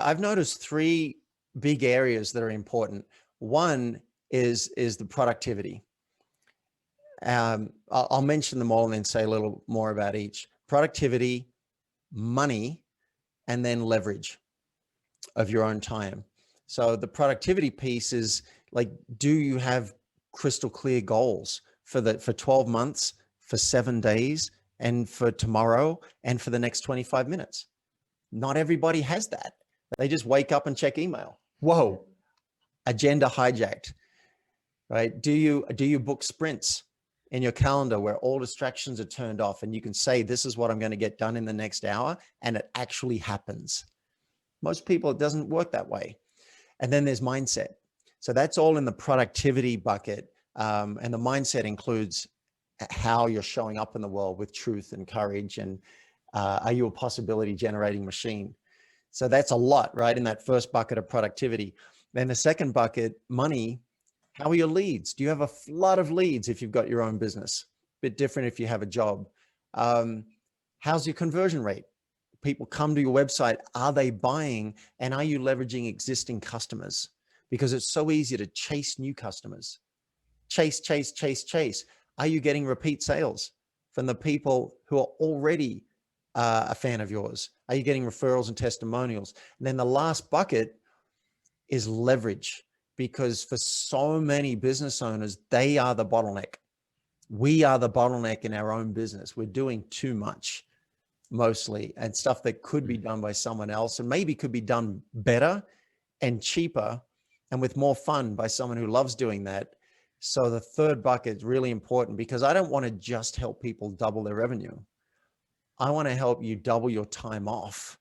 I've noticed three big areas that are important. One is the productivity. I'll mention them all and then say a little more about each. Productivity, money, and then leverage of your own time. So the productivity piece is like, do you have crystal clear goals for 12 months, for 7 days, and for tomorrow, and for the next 25 minutes? Not everybody has that. They just wake up and check email. Whoa, agenda hijacked, right? Do you book sprints in your calendar where all distractions are turned off and you can say, this is what I'm going to get done in the next hour, and it actually happens? Most people, it doesn't work that way. And then there's mindset. So that's all in the productivity bucket. And the mindset includes how you're showing up in the world with truth and courage, and are you a possibility generating machine? So that's a lot, right? In that first bucket of productivity. Then the second bucket, money. How are your leads? Do you have a flood of leads if you've got your own business? Bit different if you have a job. How's your conversion rate? People come to your website, are they buying? And are you leveraging existing customers? Because it's so easy to chase new customers. Chase, chase, chase, chase. Are you getting repeat sales from the people who are already a fan of yours? Are you getting referrals and testimonials? And then the last bucket is leverage, because for so many business owners, they are the bottleneck. We are the bottleneck in our own business. We're doing too much mostly, and stuff that could be done by someone else and maybe could be done better and cheaper and with more fun by someone who loves doing that. So the third bucket is really important, because I don't want to just help people double their revenue. I want to help you double your time off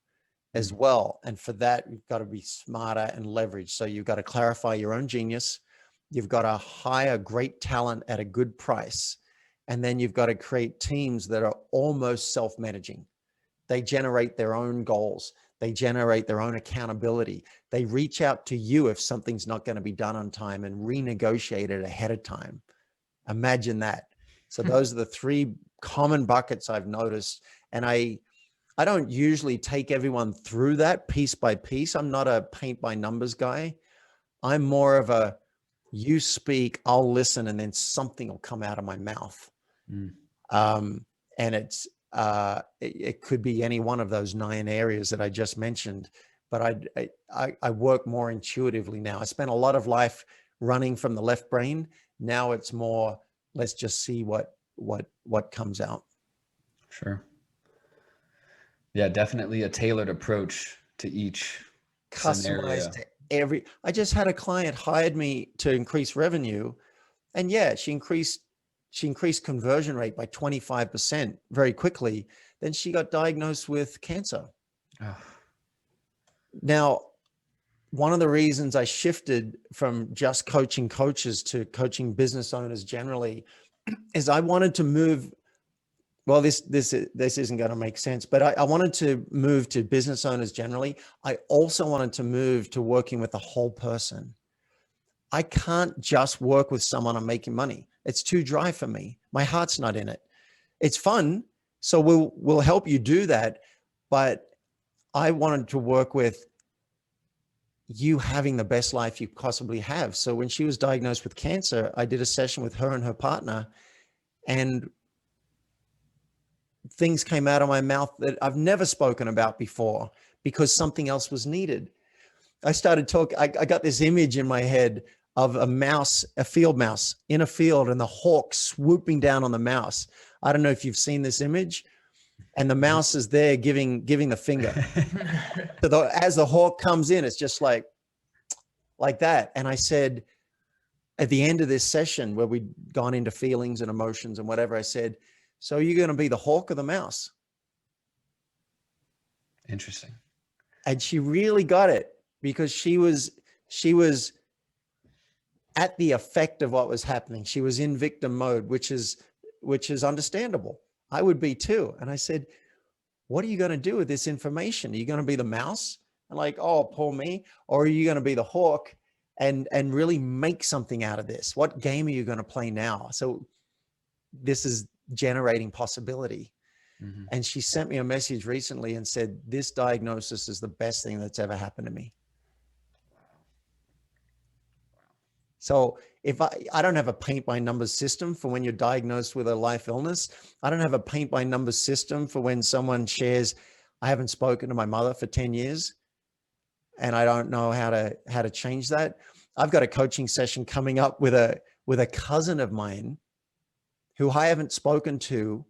as well. And for that, you've got to be smarter and leverage. So you've got to clarify your own genius. You've got to hire great talent at a good price. And then you've got to create teams that are almost self-managing. They generate their own goals. They generate their own accountability. They reach out to you if something's not going to be done on time and renegotiate it ahead of time. Imagine that. So those are the three common buckets I've noticed. And I don't usually take everyone through that piece by piece. I'm not a paint by numbers guy. I'm more of a, you speak, I'll listen, and then something will come out of my mouth. And it could be any one of those 9 areas that I just mentioned, but I work more intuitively now. I spent a lot of life running from the left brain. Now it's more, let's just see what comes out. Sure. Yeah, definitely a tailored approach to each Customized to every. I just had a client hired me to increase revenue, and yeah, she increased conversion rate by 25% very quickly. Then she got diagnosed with cancer. Oh. Now, one of the reasons I shifted from just coaching coaches to coaching business owners generally is I wanted to move. Well, this isn't going to make sense, but I wanted to move to business owners generally. I also wanted to move to working with the whole person. I can't just work with someone on making money. It's too dry for me. My heart's not in it. It's fun, so we'll help you do that. But I wanted to work with you having the best life you possibly have. So when she was diagnosed with cancer, I did a session with her and her partner, and things came out of my mouth that I've never spoken about before because something else was needed. I started talking, I got this image in my head of a mouse, a field mouse in a field, and the hawk swooping down on the mouse. I don't know if you've seen this image, and the mouse is there giving the finger. So as the hawk comes in, it's just like that. And I said, at the end of this session where we'd gone into feelings and emotions and whatever, I said, so you're going to be the hawk or the mouse? Interesting. And she really got it, because she was at the effect of what was happening. She was in victim mode, which is understandable. I would be too. And I said, what are you going to do with this information? Are you going to be the mouse and like, oh, poor me? Or are you going to be the hawk and really make something out of this? What game are you going to play now? So this is generating possibility. Mhm. And she sent me a message recently and said, this diagnosis is the best thing that's ever happened to me. So if I don't have a paint by numbers system for when you're diagnosed with a life illness. I don't have a paint by numbers system for when someone shares, I haven't spoken to my mother for 10 years and I don't know how to change that. I've got a coaching session coming up with a cousin of mine who I haven't spoken to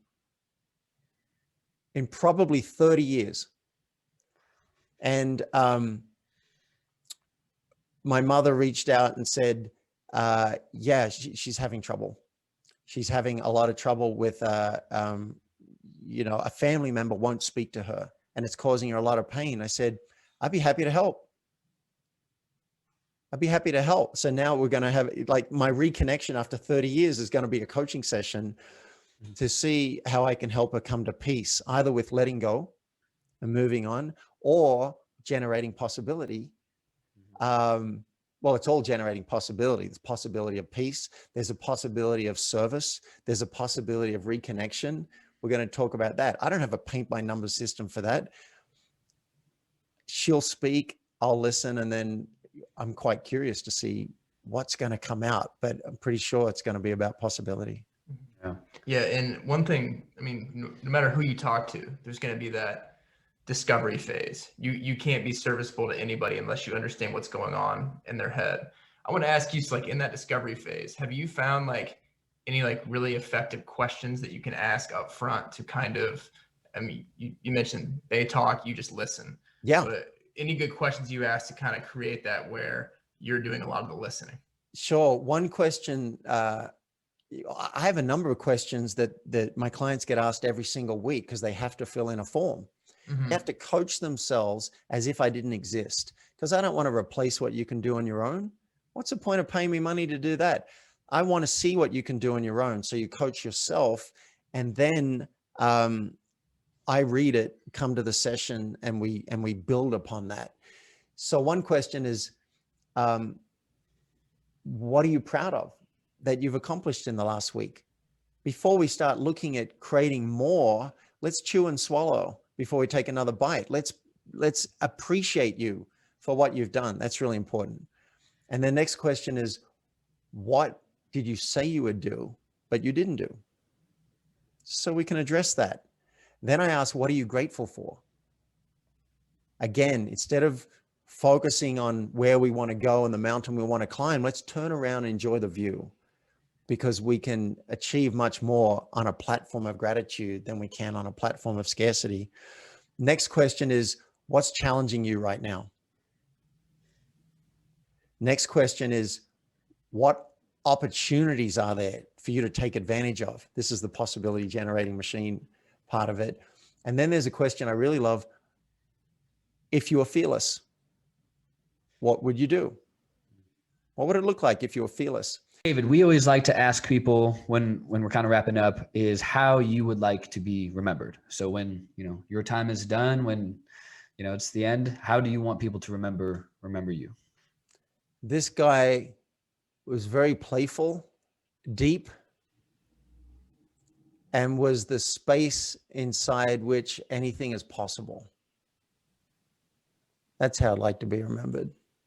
in probably 30 years. And my mother reached out and said, yeah, she's having trouble. She's having a lot of trouble with, you know, a family member won't speak to her and it's causing her a lot of pain. I said, I'd be happy to help. I'd be happy to help. So now we're going to have, like, my reconnection after 30 years is going to be a coaching session to see how I can help her come to peace, either with letting go and moving on or generating possibility. Well, it's all generating possibility. There's possibility of peace. There's a possibility of service. There's a possibility of reconnection. We're going to talk about that. I don't have a paint by numbers system for that. She'll speak, I'll listen, and then I'm quite curious to see what's going to come out, but I'm pretty sure it's going to be about possibility. Yeah. Yeah. And one thing, I mean, no matter who you talk to, there's going to be that discovery phase. You can't be serviceable to anybody unless you understand what's going on in their head. I want to ask you, so like in that discovery phase, have you found like any like really effective questions that you can ask up front to kind of, I mean, you mentioned they talk, you just listen. Yeah. But any good questions you ask to kind of create that where you're doing a lot of the listening? Sure. One question, I have a number of questions that my clients get asked every single week because they have to fill in a form. They have to coach themselves as if I didn't exist, because I don't want to replace what you can do on your own. What's the point of paying me money to do that? I want to see what you can do on your own. So you coach yourself, and then I read it, come to the session, and we build upon that. So one question is, what are you proud of that you've accomplished in the last week? Before we start looking at creating more, let's chew and swallow before we take another bite. Let's appreciate you for what you've done. That's really important. And the next question is, what did you say you would do, but you didn't do? So we can address that. Then I ask, what are you grateful for? Again, instead of focusing on where we want to go and the mountain we want to climb, let's turn around and enjoy the view, because we can achieve much more on a platform of gratitude than we can on a platform of scarcity. Next question is, what's challenging you right now? Next question is, what opportunities are there for you to take advantage of? This is the possibility generating machine part of it. And then there's a question I really love. If you were fearless, what would you do? What would it look like if you were fearless? David, we always like to ask people when we're kind of wrapping up is how you would like to be remembered. So when, you know, your time is done, when, you know, it's the end, how do you want people to remember you? This guy was very playful, deep, and was the space inside which anything is possible. That's how I'd like to be remembered.